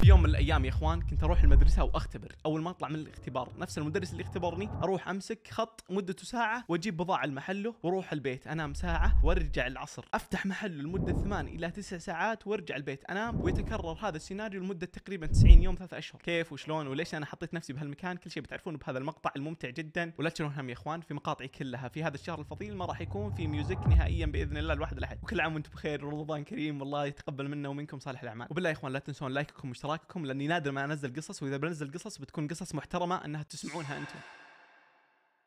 في يوم من الايام يا اخوان كنت اروح المدرسه واختبر. اول ما اطلع من الاختبار نفس المدرس اللي اختبرني اروح امسك خط مدته ساعه واجيب بضاعه لمحله واروح البيت انام ساعه وارجع العصر افتح محله لمده 8 الى 9 ساعات وارجع البيت انام، ويتكرر هذا السيناريو لمده تقريبا 90 يوم 3 اشهر. كيف وشلون وليش انا حطيت نفسي بهالمكان كل شيء بتعرفونه بهذا المقطع الممتع جدا. ولا تشيلون هم يا اخوان، في مقاطعي كلها في هذا الشهر الفضيل ما راح يكون في ميوزك نهائيا باذن الله الواحد الاحد. وكل عام وانتم بخير ورمضان كريم، والله يتقبل منا ومنكم صالح الاعمال. وبالله يا اخوان لا تنسون لايككم واشتراككم، لاني نادر ما انزل قصص، واذا بنزل قصص بتكون قصص محترمه انها تسمعونها انتم.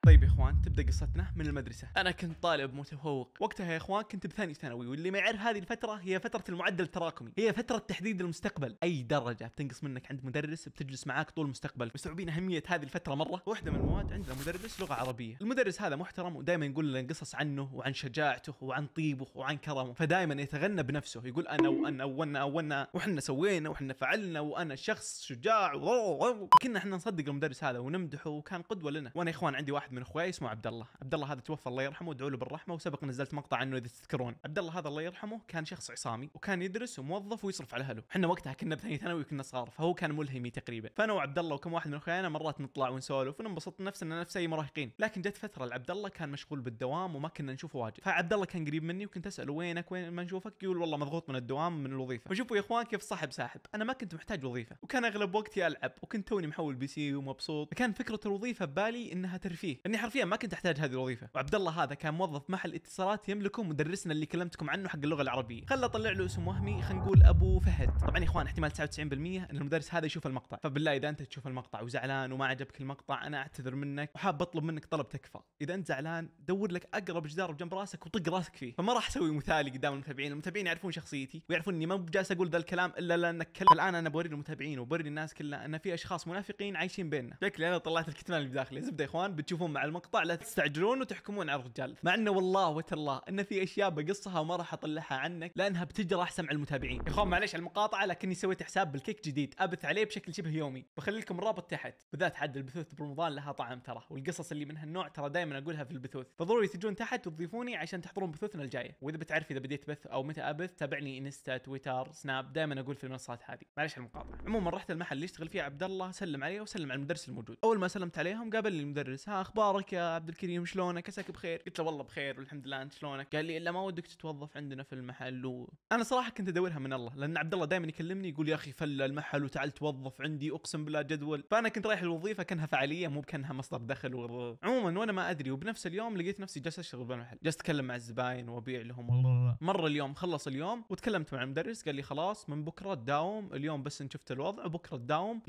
طيب يا اخوان تبدا قصتنا من المدرسه. انا كنت طالب متفوق وقتها يا اخوان، كنت بثاني ثانوي، واللي ما يعرف هذه الفتره هي فتره المعدل التراكمي، هي فتره تحديد المستقبل. اي درجه بتنقص منك عند مدرس بتجلس معاك طول المستقبل. مستوعبين اهميه هذه الفتره مره؟ واحده من المواد عندنا مدرس لغه عربيه. المدرس هذا محترم ودائما يقول لنا قصص عنه وعن شجاعته وعن طيبه وعن كرمه، فدائما يتغنى بنفسه، يقول انا وانا وانا وانا وحنا سوينا وحنا فعلنا وانا شخص شجاع. كنا احنا نصدق المدرس هذا ونمدحه وكان قدوه لنا. وانا يا اخوان عندي واحد من اخوياي اسمه عبد الله. عبد الله هذا توفى الله يرحمه وادعوا له بالرحمه، وسبق نزلت مقطع عنه اذا تذكرون. عبد الله هذا الله يرحمه كان شخص عصامي وكان يدرس وموظف ويصرف على اهله. احنا وقتها كنا بثاني ثانوي وكنا صغار، فهو كان ملهمي تقريبا. فانا وعبد الله وكم واحد من اخويانا مرات نطلع ونسولف وننبسط نفسنا نفس اي مراهقين. لكن جت فتره لعبد الله كان مشغول بالدوام وما كنا نشوفه واجد. فعبد الله كان قريب مني وكنت اساله وينك وين ما نشوفك، يقول والله مضغوط من الدوام من الوظيفه. فشوفوا يا اخوان كيف صاحب ساحب، انا ما كنت محتاج وظيفه وكان اغلب وقتي العب، وكنت توني محول بي سي ومبسوط. فكان فكره الوظيفه ببالي انها ترفيه، اني حرفيا ما كنت احتاج هذه الوظيفه. وعبد الله هذا كان موظف محل اتصالات يملكه مدرسنا اللي كلمتكم عنه حق اللغه العربيه. خلى اطلع له اسم وهمي، خلينا نقول ابو فهد. طبعا يا اخوان احتمال 99% ان المدرس هذا يشوف المقطع، فبالله اذا انت تشوف المقطع وزعلان وما عجبك المقطع انا اعتذر منك وحاب اطلب منك طلب تكفى. اذا انت زعلان دور لك اقرب جدار بجنب راسك وطق راسك فيه. فما راح اسوي مثالي قدام المتابعين، المتابعين يعرفون شخصيتي ويعرفون اني ما جالس اقول ذا الكلام الا لانك كلام. الان انا بوري المتابعين وبوري الناس كلها ان في اشخاص منافقين عايشين بيننا. شكلي انا طلعت الكتمان اللي بداخلي. زبده يا اخوان بتشوفون مع المقطع لا تستعجلون وتحكمون على الرجال، مع انه والله وتالله ان في اشياء بقصها وما راح اطلعها عنك لانها بتجرح سمع المتابعين. يا اخوان معليش على المقاطعه، لكني سويت حساب بالكيك جديد ابث عليه بشكل شبه يومي، بخلي لكم الرابط تحت. بالذات عاد البثوث برمضان لها طعم ترى، والقصص اللي من هالنوع ترى دائما اقولها في البثوث، فضروري تجون تحت وتضيفوني عشان تحضرون بثوثنا الجايه. واذا بتعرف اذا بديت بث او متى ابث تابعني انستا تويتر سناب، دائما اقول في المنصات هذه. معليش على المقاطعه. عموما رحت المحل اللي يشتغل فيه عبد الله، سلم عليه وسلم على المدرس الموجود. اول ما سلمت عليهم قابلني المدرس، ها اخبارك يا عبد الكريم شلونك عساك بخير؟ قلت له والله بخير والحمد لله، انت شلونك؟ قال لي الا ما ودك تتوظف عندنا في المحل انا صراحه كنت ادورها من الله، لان عبد الله دائما يكلمني يقول يا اخي فل المحل وتعال توظف عندي اقسم بالله جدول. فانا كنت رايح الوظيفه كانها فعاليه مو كانها مصدر دخل عموما وانا ما ادري. وبنفس اليوم لقيت نفسي جالس اشتغل بالمحل، جالس اتكلم مع الزباين وابيع لهم. مر اليوم خلص اليوم وتكلمت مع المدرس، قال لي خلاص من بكره تداوم، اليوم بس ان شفت الوضع بكره تداوم.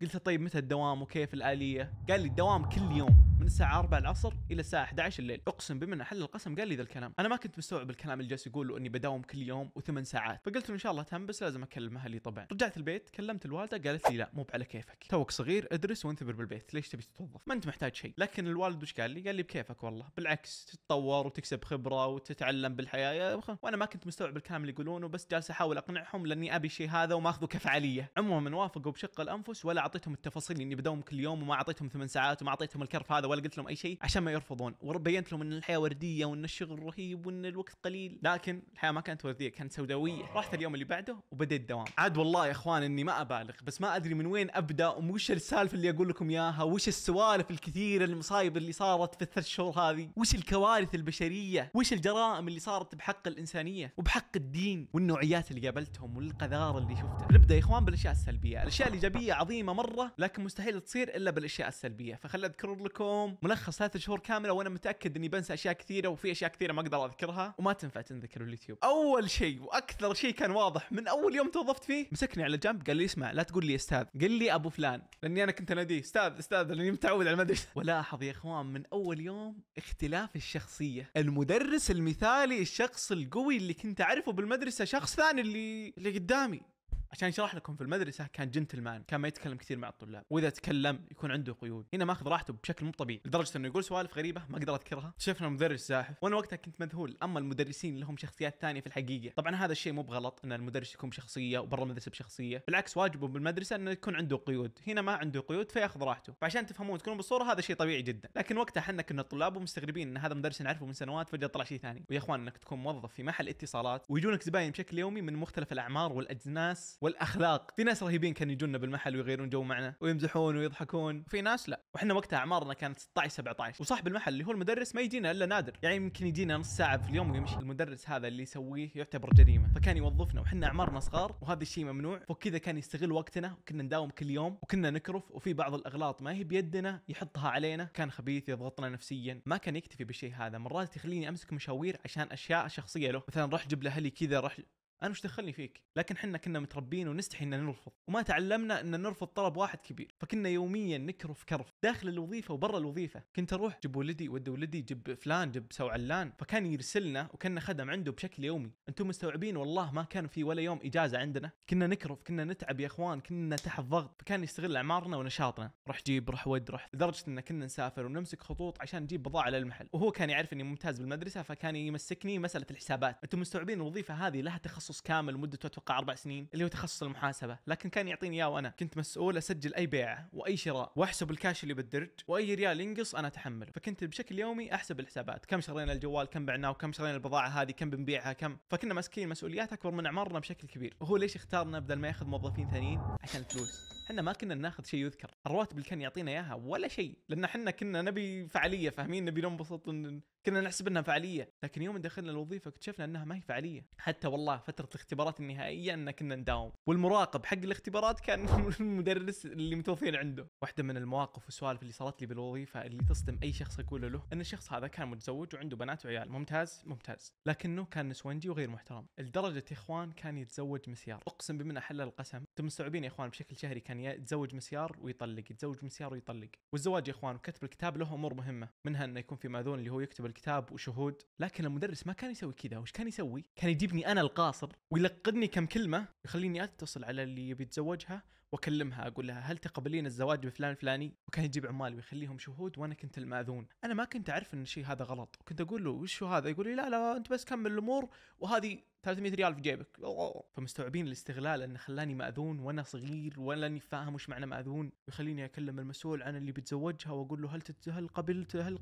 قلت له طيب متى الدوام وكيف الآلية؟ قال لي الدوام كل يوم من الساعة 4 العصر إلى الساعة 11 الليل. أقسم بمن حل القسم قال لي ذا الكلام. أنا ما كنت مستوعب الكلام اللي جالس يقوله إني بداوم كل يوم و8 ساعات. فقلت له إن شاء الله تم بس لازم أكلم أهلي طبعا. رجعت البيت كلمت الوالدة قالت لي لا مو على كيفك، توك صغير ادرس وانثبر بالبيت، ليش تبي تتوظف؟ ما أنت محتاج شيء. لكن الوالد وش قال لي؟ قال لي بكيفك والله بالعكس تتطور وتكسب خبرة وتتعلم بالحياة. وأنا ما كنت مستوعب الكلام اللي يقولونه، بس جالس أحاول أقنعهم لأني أبي الشيء هذا وما أخذه كفعالية. عموما وافقوا بشق الأنفس، ولا أعطيتهم التفاصيل إني بدوم كل يوم، وما اعطيتهم 8 ساعات، وما اعطيتهم الكرف هذا، ولا قلت لهم اي شيء عشان ما يرفضون. وبينت لهم ان الحياه ورديه وان الشغل رهيب وان الوقت قليل. لكن الحياه ما كانت ورديه، كانت سوداويه. رحت اليوم اللي بعده وبديت دوام. عاد والله يا اخوان اني ما ابالغ، بس ما ادري من وين ابدا وش السالفه اللي اقول لكم اياها، وش السوالف الكثيره المصايب اللي صارت في الثلاث شهور هذه، وش الكوارث البشريه، وش الجرائم اللي صارت بحق الانسانيه وبحق الدين، والنوعيات اللي قابلتهم والقذاره اللي شفتها. نبدا يا اخوان بالاشياء السلبيه. الاشياء الايجابيه عظيمه مره لكن مستحيل تصير الا بالاشياء السلبيه. فخل اذكر لكم ملخص 3 شهور كامله، وانا متاكد اني بنسى اشياء كثيره، وفي اشياء كثيره ما اقدر اذكرها وما تنفع تنذكر باليوتيوب. اول شيء واكثر شيء كان واضح من اول يوم توظفت فيه، مسكني على جنب قال لي اسمع لا تقول لي استاذ، قال لي ابو فلان، لاني انا كنت اناديه استاذ استاذ لاني متعود على المدرسه. ولاحظ يا اخوان من اول يوم اختلاف الشخصيه. المدرس المثالي الشخص القوي اللي كنت اعرفه بالمدرسه، شخص ثاني اللي قدامي. عشان اشرح لكم، في المدرسه كان جنتلمان، كان ما يتكلم كثير مع الطلاب، واذا تكلم يكون عنده قيود. هنا ماخذ راحته بشكل مو طبيعي، لدرجه انه يقول سوالف غريبه ما اقدر اذكرها. شفنا مدرس زاحف وانا وقتها كنت مذهول. اما المدرسين لهم شخصيات ثانيه في الحقيقه. طبعا هذا الشيء مو بغلط ان المدرس يكون بشخصيه وبرا المدرسه بشخصيه، بالعكس واجبه بالمدرسه انه يكون عنده قيود. هنا ما عنده قيود فياخذ راحته، فعشان تفهمون تكونوا بالصوره هذا شيء طبيعي جدا. لكن وقتها احنا كنا الطلاب ومستغربين ان هذا مدرس نعرفه من سنوات فجاه طلع شيء ثاني. ويا اخوان انك تكون موظف في محل اتصالات ويجونك زباين بشكل يومي من مختلف الاعمار والاجناس والاخلاق. في ناس رهيبين كانوا يجونا بالمحل ويغيرون جو معنا ويمزحون ويضحكون، في ناس لا. وحنا وقتها اعمارنا كانت 16 17، وصاحب المحل اللي هو المدرس ما يجينا الا نادر، يعني يمكن يجينا نص ساعه في اليوم ويمشي. المدرس هذا اللي يسويه يعتبر جريمه، فكان يوظفنا وحنا اعمارنا صغار وهذا الشيء ممنوع، فكذا كان يستغل وقتنا وكنا نداوم كل يوم وكنا نكرف، وفي بعض الاغلاط ما هي بيدنا يحطها علينا، كان خبيث يضغطنا نفسيا. ما كان يكتفي بالشيء هذا، مرات يخليني امسك مشاوير عشان اشياء شخصيه له، مثلا روح جيب لاهلي كذا، روح. انا وش دخلني فيك؟ لكن حنا كنا متربين ونستحي ان نرفض، وما تعلمنا ان نرفض طلب واحد كبير، فكنا يوميا نكرف كرف داخل الوظيفه وبرا الوظيفه. كنت اروح جيب ولدي ود ولدي، جيب فلان، جيب سو علان، فكان يرسلنا وكنا خدم عنده بشكل يومي. انتم مستوعبين والله ما كان في ولا يوم اجازه عندنا، كنا نكرف، كنا نتعب يا اخوان، كنا تحت ضغط، فكان يستغل اعمارنا ونشاطنا، روح جيب روح ود روح، لدرجه ان كنا نسافر ونمسك خطوط عشان نجيب بضاعه للمحل. وهو كان يعرف اني ممتاز بالمدرسه، فكان يمسكني مساله الحسابات. انتم مستوعبين الوظيفه هذه لها تخصص كامل مدته اتوقع 4 سنين اللي هو تخصص المحاسبه، لكن كان يعطيني اياه وانا كنت مسؤول اسجل اي بيعه واي شراء واحسب الكاش اللي بالدرج، واي ريال ينقص انا اتحمله. فكنت بشكل يومي احسب الحسابات، كم شرينا الجوال، كم بعناه، وكم شرينا البضاعه هذه، كم بنبيعها، كم. فكنا ماسكين مسؤوليات اكبر من اعمارنا بشكل كبير. وهو ليش اختارنا بدل ما ياخذ موظفين ثانيين؟ عشان الفلوس. احنا ما كنا ناخذ شيء يذكر، الرواتب اللي كان يعطينا اياها ولا شيء، لان احنا كنا نبي فعاليه، فاهمين؟ نبي ننبسط، كنا نحسب انها فعاليه. لكن يوم دخلنا الوظيفه اكتشفنا انها ما هي فعاليه. حتى والله فتره الاختبارات النهائيه ان كنا نداوم، والمراقب حق الاختبارات كان المدرس اللي متوفين عنده. واحده من المواقف والسوالف اللي صارت لي بالوظيفه اللي تصدم اي شخص اقول له ان الشخص هذا كان متزوج وعنده بنات وعيال، ممتاز ممتاز، لكنه كان نسوانجي وغير محترم لدرجه يا اخوان كان يتزوج مسيار، اقسم بمن احل القسم. انتم مستوعبين يا اخوان بشكل شهري كان يتزوج مسيار ويطلق، يتزوج مسيار ويطلق. والزواج يا اخوان وكتب الكتاب له امور مهمه، منها انه يكون في ماذون اللي هو يكتب الكتاب وشهود. لكن المدرس ما كان يسوي كذا، وش كان يسوي؟ كان يجيبني انا القاصر ويلقدني كم كلمه يخليني اتصل على اللي يبي يتزوجها واكلمها اقول لها هل تقبلين الزواج بفلان الفلاني، وكان يجيب عمال ويخليهم شهود وانا كنت الماذون. انا ما كنت اعرف ان الشيء هذا غلط، وكنت اقول له وش هذا؟ يقول لي لا لا انت بس كمل الامور وهذه 300 ريال في جيبك. فمستوعبين الاستغلال انه خلاني ماذون وانا صغير ولا اني فاهم وش معنى ماذون، ويخليني اكلم المسؤول عن اللي بيتزوجها واقول له هل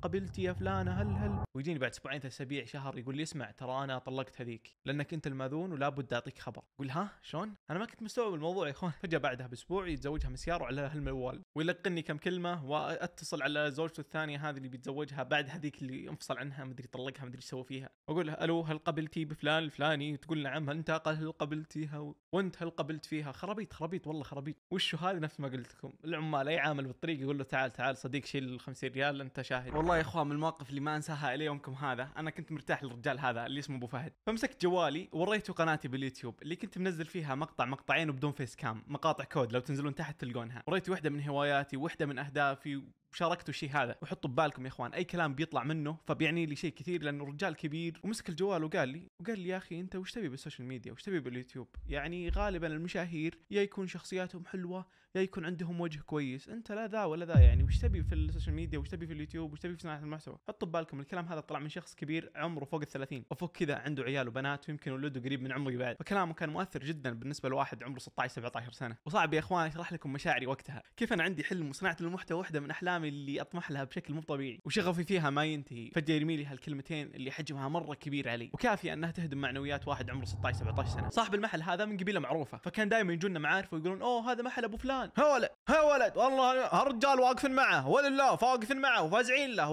قبلتي يا فلانه هل ويجيني بعد اسبوعين 3 اسابيع شهر يقول لي اسمع ترى انا طلقت هذيك لانك انت الماذون ولا بد اعطيك خبر. اقول ها شلون؟ انا ما كنت مستوعب الموضوع يا اخوان. فجاه بعدها باسبوع يتزوجها مسيار وعلى هالموال ويلقني كم كلمه، واتصل على زوجته الثانيه هذه اللي بيتزوجها بعد هذيك اللي انفصل عنها مدري طلقها مدري ايش سوى فيها، واقول له الو هل قبلتي بفلان الفلاني؟ تقول نعم. انت هل قبلتيها؟ وانت هل قبلت فيها؟ خرابيط والله خرابيط. وشو هذا؟ نفس ما قلت لكم العمال اي عامل بالطريق يقول له تعال صديق شيل 50 ريال انت شاهد. والله يا اخوان من المواقف اللي ما انساها الى يومكم هذا، انا كنت مرتاح للرجال هذا اللي اسمه ابو فهد، فمسكت جوالي وريته قناتي باليوتيوب اللي كنت منزل فيها مقطعين وبدون فيس كام، مقاطع كود لو تنزلون تحت تلقونها، وريته واحده من هواياتي وواحده من اهدافي وشاركتوا الشيء هذا. وحطوا ببالكم يا اخوان اي كلام بيطلع منه فبيعني لي شيء كثير، لانه رجال كبير ومسك الجوال وقال لي يا اخي انت وش تبي بالسوشيال ميديا، وش تبي باليوتيوب؟ يعني غالبا المشاهير يا يكون شخصياتهم حلوه يا يكون عندهم وجه كويس، انت لا ذا ولا ذا، يعني وش تبي في السوشيال ميديا، وش تبي في اليوتيوب، وش تبي في صناعه المحتوى؟ حطوا ببالكم الكلام هذا طلع من شخص كبير عمره فوق ال30 وفوق كذا، عنده عيال وبنات ويمكن ولده قريب من عمري بعد، فكلامه كان مؤثر جدا بالنسبه لواحد عمره 16 17 سنه. وصعب يا اخوان اشرح لكم مشاعري وقتها، كيف انا عندي حلم وصناعه المحتوى واحده من احلامي اللي اطمح لها بشكل مو طبيعي، وشغفي فيها ما ينتهي، فجاه يرمي لي هالكلمتين اللي حجمها مره كبير علي وكافيه انها تهدم معنويات واحد عمره 16 17 سنه. صاحب المحل هذا من قبيله معروفه، فكان دائما يجونا معارف ويقولون اوه هذا محل ابو فلان، ها ولد والله هالرجال واقفين معه ولا واقفين معه وفازعين له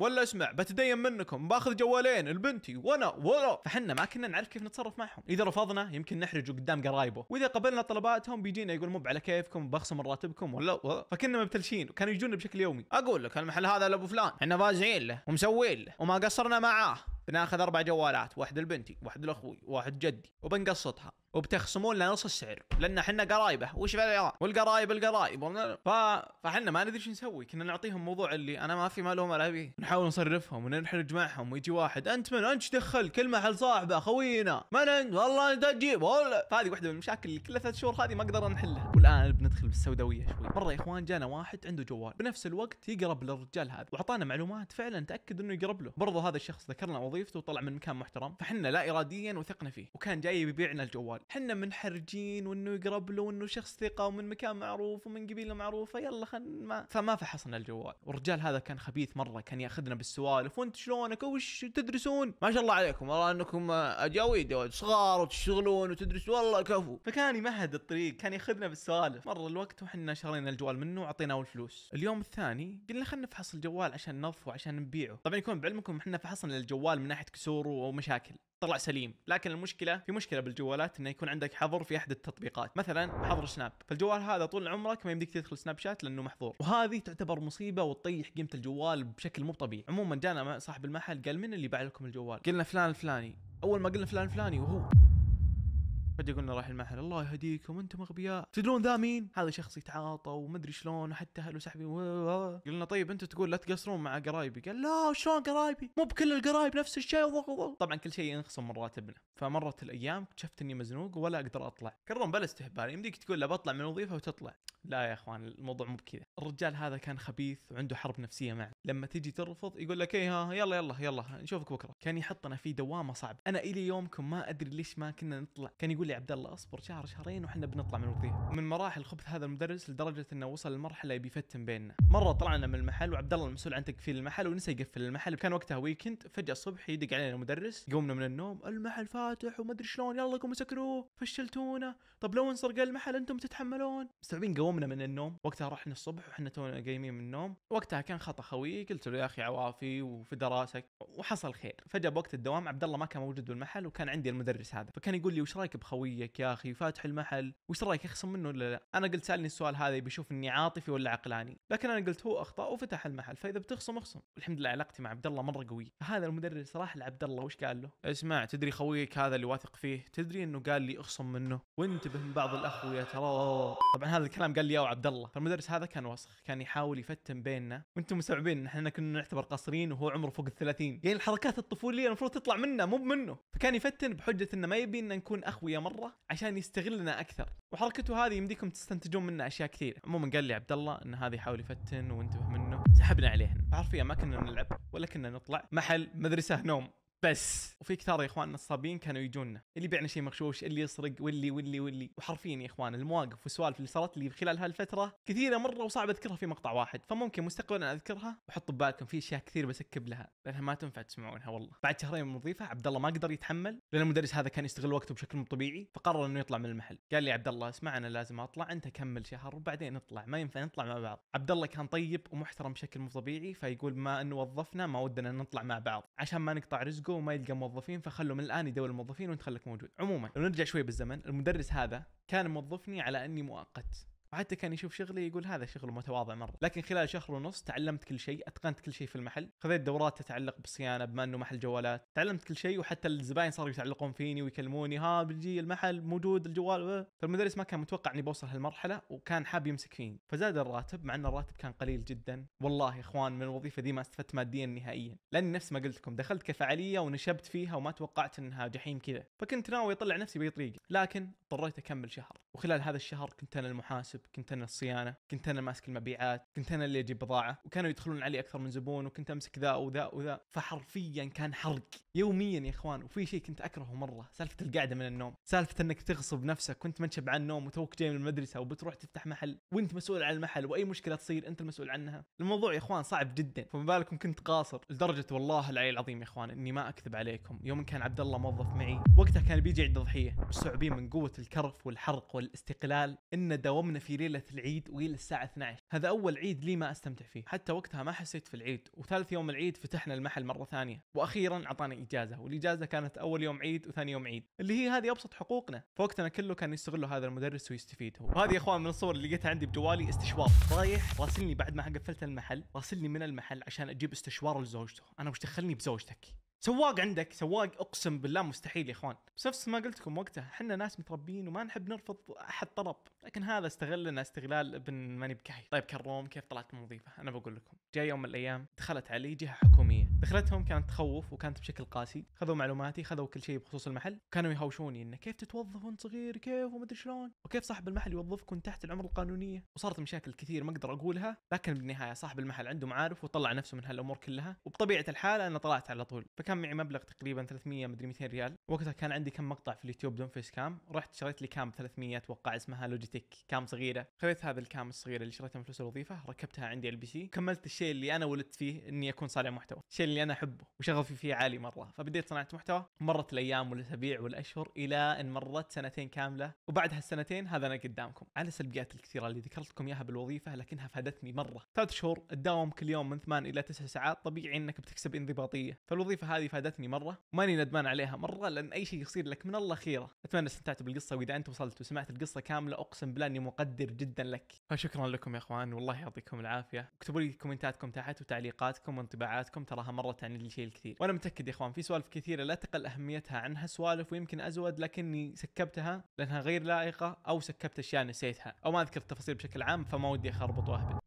ولا اسمع بتدين منكم باخذ جوالين البنتي ولا. فحنا ما كنا نعرف كيف نتصرف معهم، اذا رفضنا يمكن نحرجه قدام قرايبه، واذا قبلنا طلباتهم بيجينا يقول مو على كيفكم بخصم راتبكم ولا. فكنا مبتلشين وكانوا يجونا بشكل يومي. اقول لك المحل هذا لابو فلان احنا فازعين له ومسوين له وما قصرنا معاه، بناخذ 4 جوالات، واحد لبنتي واحد لاخوي واحد جدي وبنقسطها وبتخصمون لنا نص السعر لان احنا قرايبه وش والقرايب فاحنا ما ندري ايش نسوي. كنا نعطيهم موضوع اللي انا ما في مالهم ولا بيه، نحاول نصرفهم وننحرج معهم، ويجي واحد انت من انت دخل كل محل صاحبه خوينا من انت والله انت تجيب ولا. فهذه واحده من المشاكل اللي كل 3 شهور هذه ما قدرنا نحلها. والان بندخل بالسوداويه شوي. مره يا اخوان جانا واحد عنده جوال بنفس الوقت يقرب للرجال هذا واعطانا معلومات فعلا تاكد انه يقرب له، برضه هذا الشخص ذكرنا وظيفته وطلع من مكان محترم، فحنا لا اراديا وثقنا فيه، وكان جاي يبيعنا الجوال الجوال، حنا منحرجين وانه يقرب له وانه شخص ثقه ومن مكان معروف ومن قبيله معروفه، يلا فما فحصنا الجوال. والرجال هذا كان خبيث مره، كان ياخذنا بالسوالف، وانت شلونك وش تدرسون؟ ما شاء الله عليكم، والله انكم اجاويد صغار وتشتغلون وتدرسوا، والله كفو. فكان يمهد الطريق، كان ياخذنا بالسوالف. مر الوقت وحنا شرينا الجوال منه وعطيناه الفلوس. اليوم الثاني قلنا خلينا نفحص الجوال عشان نظفه وعشان نبيعه. طبعا يكون بعلمكم احنا فحصنا الجوال من ناحيه كسوره ومشاكل، طلع سليم. لكن المشكله في مشكله بالجوالات انه يكون عندك حظر في احد التطبيقات، مثلا حظر سناب، فالجوال هذا طول عمرك ما يمديك تدخل سناب شات لانه محظور، وهذه تعتبر مصيبه وتطيح قيمه الجوال بشكل مو طبيعي. عموما جانا صاحب المحل قال من اللي باع لكم الجوال؟ قلنا فلان الفلاني. اول ما قلنا فلان الفلاني وهو فجأة قلنا راح المحل، الله يهديكم انتم اغبياء، تدرون ذا مين؟ هذا شخص يتعاطى ومدري شلون، وحتى اهله سحبين. قلنا طيب انتم تقول لا تقصرون مع قرايبي. قال لا شلون قرايبي؟ مو بكل القرايب نفس الشيء. طبعا كل شيء ينخصم من راتبنا. فمرت الايام اكتشفت اني مزنوق ولا اقدر اطلع. كرم بلا استهبال، يمديك تقول له بطلع من الوظيفه وتطلع. لا يا اخوان الموضوع مو بكذا. الرجال هذا كان خبيث وعنده حرب نفسيه معه. لما تجي ترفض يقول لك ايه ها يلا نشوفك بكره. كان يحطنا في دوامه صعب. انا الي يومكم ما ادري ليش ما كنا نطلع. كان يقول لي عبد الله اصبر شهر شهرين وحنا بنطلع من الوظيفه. من مراحل خبث هذا المدرس لدرجه انه وصل لمرحله يبي يفتن بيننا. مره طلعنا من المحل وعبد الله المسؤول عن تقفيل المحل ونسى يقفل المحل، كان وقتها ويكند. فجاه الصبح يدق علينا المدرس، قومنا من النوم، المحل فاتح وما ادري شلون، يلا قوموا سكروه، فشلتونا، طب لو انسرق المحل انتم تتحملون. مستوعبين؟ قومنا من النوم. وقتها رحنا الصبح وحنا تونا قايمين من النوم. وقتها كان خطا خوي، قلت له يا اخي عوافي وفي دراسك، وحصل خير. فجاه بوقت الدوام عبد الله ما كان موجود بالمحل، وكان عندي المدرس هذا، فكان يقول لي وش رايك بخويك يا اخي فاتح المحل، وش رايك اخصم منه ولا لا؟ انا قلت سالني السؤال هذا بيشوف اني عاطفي ولا عقلاني، لكن انا قلت هو اخطا وفتح المحل، فاذا بتخصم اخصم. والحمد لله علاقتي مع عبد الله مره قويه. فهذا المدرس راح لعبد الله وش قال له؟ اسمع، تدري خويك هذا اللي واثق فيه، تدري انه قال لي اخصم منه، وانتبه من بعض الاخويا ترى. طبعا هذا الكلام قال لي يا عبد الله. فالمدرس هذا كان وسخ، كان يحاول يفتن بيننا، وانتم مستوعبين ان احنا كنا نعتبر قصرين وهو عمره فوق ال30، يعني الحركات الطفوليه المفروض تطلع منه مو منه. فكان يفتن بحجه انه ما يبي ان نكون اخويا مره عشان يستغلنا اكثر، وحركته هذه يمديكم تستنتجون منها اشياء كثير. عموما قال لي عبد الله ان هذا يحاول يفتن وانتبه منه. سحبنا عليه، حرفيا ما كنا نلعب ولا كنا نطلع، محل مدرسه نوم بس. وفي كثار يا اخوان نصابين كانوا يجونا، اللي يبيعنا شيء مغشوش، اللي يسرق، واللي وحرفيا يا اخوان المواقف والسوالف اللي صارت لي خلال هالفتره كثيره مره، وصعب اذكرها في مقطع واحد، فممكن مستقبلا اذكرها. وحطوا ببالكم في اشياء كثير بسكب لها لانها ما تنفع تسمعونها والله. بعد شهرين من الوظيفه عبد الله ما قدر يتحمل، لان المدرس هذا كان يستغل وقته بشكل مو طبيعي، فقرر انه يطلع من المحل. قال لي عبد الله اسمع، انا لازم اطلع، انت كمل شهر وبعدين نطلع، ما ينفع نطلع مع بعض. عبد الله كان طيب ومحترم بشكل مو طبيعي، فيقول ما انه وظفنا ما ودنا نطلع مع بعض عشان ما نقطع رزقه وما يلقى موظفين، فخلوا من الان يدور الموظفين وانت خليك موجود. عموما لو نرجع شوي بالزمن، المدرس هذا كان موظفني على اني مؤقت، وحتى كان يشوف شغلي يقول هذا شغل متواضع مره. لكن خلال شهر ونص تعلمت كل شيء، اتقنت كل شيء في المحل، خذيت دورات تتعلق بالصيانه بما انه محل جوالات، تعلمت كل شيء، وحتى الزباين صاروا يتعلقون فيني ويكلموني، ها بيجي المحل موجود الجوال. فالمدرس ما كان متوقع اني بوصل هالمرحله، وكان حاب يمسك فيني، فزاد الراتب، مع ان الراتب كان قليل جدا. والله يا اخوان من الوظيفه دي ما استفدت ماديا نهائيا، لاني نفس ما قلت لكم دخلت كفعاليه ونشبت فيها وما توقعت انها جحيم كذا، فكنت ناوي اطلع نفسي باي طريقه، لكن اضطريت اكمل شهر. وخلال هذا الشهر كنت انا المحاسب، كنت انا الصيانه، كنت انا ماسك المبيعات، كنت انا اللي اجيب بضاعه، وكانوا يدخلون علي اكثر من زبون، وكنت امسك ذا وذا وذا. فحرفيا كان حرق يوميا يا اخوان. وفي شيء كنت اكرهه مره، سالفه القعده من النوم، سالفه انك تغصب نفسك، كنت منشب عن النوم وتوك جاي من المدرسه وبتروح تفتح محل وانت مسؤول عن المحل، واي مشكله تصير انت المسؤول عنها. الموضوع يا اخوان صعب جدا، فما بالكم كنت قاصر لدرجه والله العلي العظيم يا اخوان اني ما اكذب عليكم، يوم كان عبد الله موظف معي وقتها كان بيجي عيد الضحيه، مستوعبين من قوه الكرف والحرق والاستقلال ان داومنا في ليله العيد والى الساعه 12. هذا اول عيد لي ما استمتع فيه، حتى وقتها ما حسيت في العيد. وثالث يوم العيد فتحنا المحل مره ثانيه، واخيرا اعطاني اجازه، والاجازه كانت اول يوم عيد وثاني يوم عيد، اللي هي هذه ابسط حقوقنا. فوقتنا كله كان يستغله هذا المدرس ويستفيد هو. وهذه يا اخوان من الصور اللي لقيتها عندي بجوالي استشوار، رايح راسلني بعد ما قفلت المحل، راسلني من المحل عشان اجيب استشوار لزوجته. انا وش دخلني بزوجتك؟ سواق عندك سواق، اقسم بالله مستحيل يا اخوان. بس نفس ما قلت لكم وقتها، احنا ناس متربين وما نحب نرفض احد طلب، لكن هذا استغلنا استغلال ابن ماني بكاي. طيب كروم، كيف طلعت من الوظيفه؟ انا بقول لكم، جاء يوم من الايام دخلت علي جهه حكوميه، دخلتهم كانت تخوف وكانت بشكل قاسي، خذوا معلوماتي، خذوا كل شيء بخصوص المحل، كانوا يهاوشوني انه كيف تتوظف وانت صغير، كيف وما ادري شلون، وكيف صاحب المحل يوظفك وانت تحت العمر القانونيه. وصارت مشاكل كثير ما اقدر اقولها، لكن بالنهايه صاحب المحل عنده معارف وطلع نفسه من هالامور كلها، وبطبيعه الحال انا طلعت على طول. فكان معي مبلغ تقريبا 300 مدري 200 ريال. وقتها كان عندي كم مقطع في اليوتيوب بدون فيس كام، رحت شريت لي كام 300 اتوقع اسمها لوجيتك كام صغيره. خذيت هذا الكام الصغيره اللي شريتها من فلوس الوظيفه، ركبتها عندي على البي سي، كملت الشيء اللي انا ولدت فيه اني اكون صانع محتوى، الشيء اللي انا احبه وشغفي فيه عالي مره. فبديت صناعه محتوى، مرت الايام والاسابيع والاشهر الى ان مرت سنتين كامله. وبعد هالسنتين هذا انا قدامكم على السلبيات الكثيره اللي ذكرت لكم اياها بالوظيفه، لكنها فادتني مره. 3 شهور تداوم كل يوم من 8 الى 9 ساعات، طبيعي انك بتكسب انضباطيه. فالوظيفه هذه فادتني مره، ماني ندمان عليها مره، لان اي شيء يصير لك من الله خيره. اتمنى استمتعتوا بالقصه، واذا انت وصلت وسمعت القصه كامله اقسم بالله اني مقدر جدا لك. فشكرا لكم يا اخوان، والله يعطيكم العافيه. اكتبوا لي كومنتاتكم تحت وتعليقاتكم وانطباعاتكم، تراها مره تعني لي شيء الكثير. وانا متاكد يا اخوان في سوالف كثيره لا تقل اهميتها عنها سوالف ويمكن ازود، لكني سكبتها لانها غير لائقه، او سكبت اشياء نسيتها، او ما اذكر التفاصيل بشكل عام، فما ودي اخربط واهبل.